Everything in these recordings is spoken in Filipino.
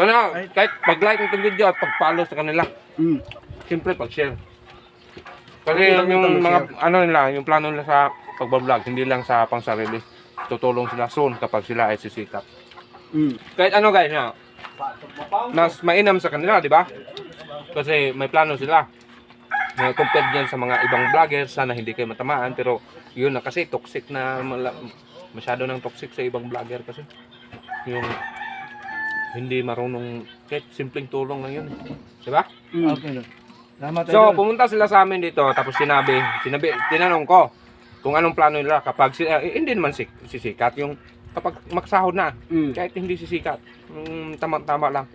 Sana, kahit pag-like ng video at pag-follow sa kanila. Mm. Siyempre, pag-share. Kasi yung mga, ano nila, yung plano nila sa pag-vlog, hindi lang sa pang-sarili. Tutulong sila soon kapag sila ay sisikap. Mm. Kahit ano guys, no? Mas mainam sa kanila, di ba? Kasi may plano sila. Compared yan sa mga ibang vlogger, sana hindi kayo matamaan. Pero yun na kasi, toxic na, masyado nang toxic sa ibang vlogger kasi. Yung hindi marunong, kahit simpleng tulong lang yun. Di ba? Mm. Okay. Salamat So, pumunta sila sa amin dito, tapos tinanong ko kung anong plano nila kapag sila, hindi naman sisikat, yung kapag magsahod na, Mm. kahit hindi sisikat, tama-tama lang.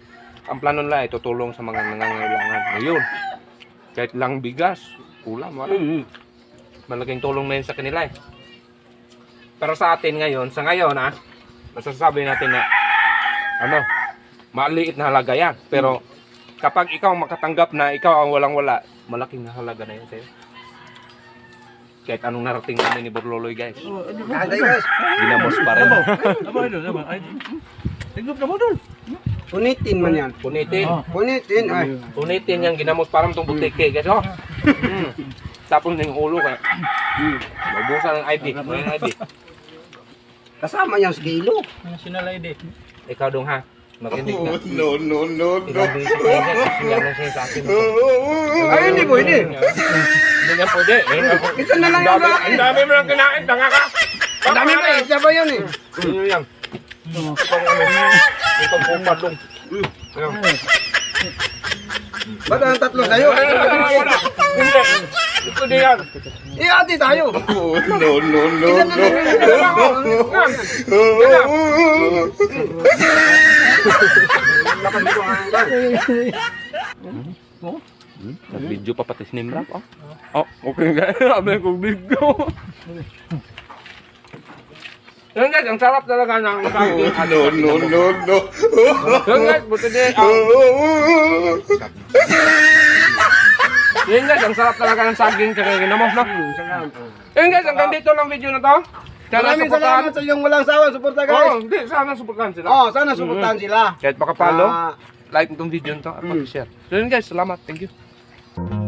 Ang plano nila ay tutulong sa mga nangangailangan. Ayun, kahit lang bigas, ulam, wala. Mm. Malaking tulong na yun sa kanila eh. Pero sa atin ngayon, masasabi natin na, maliit na halaga yan. Pero, kapag ikaw makatanggap na ikaw ang walang-wala, malaking halaga na yun sa'yo. Kahit anong narating namin ni Borloloy guys. Kaday guys. Ginamos pa rin. Tingnan ka mo doon. Punitin man yan. Punitin. Punitin ay. Punitin yung ginamos parang itong butike guys. Oh. Tapos na yung ulo kaya. Mabusan ng ID. May ID. Kasama yung kilo. National ID. Ikaw dong ha. Makinig na. No. Ilang beses na yan. Siya lang siya sa akin. Ay, hindi pwede. Hindi nga pwede. Ito na lang yung Ang dami mo lang kinain. Tanga ka. Ang dami pa eh. Siya ba yun eh? Ano yan? Ito pong padong. Ba't ang tatlo sa'yo? Wala. Hindi. Ito di yan. Ati tayo. No. Isa na lang yung Nag-video pa pati si Nimrap. Oh, okay guys. Sabi kong video. Yan guys, ang sarap talaga ng saging. No. Yan guys, buti din. Yan guys, ang sarap talaga ng saging sa ginamos, no? Yan guys, hanggang dito lang video na to. Sana Maraming supportahan. salamat sa iyong walang sawa. Suporta Oo, guys. hindi. Sana supportahan sila. Oh, sana suportahan sila. Kahit makapalo, Ah, like itong video nito at mag-share. So yun guys, salamat. Thank you.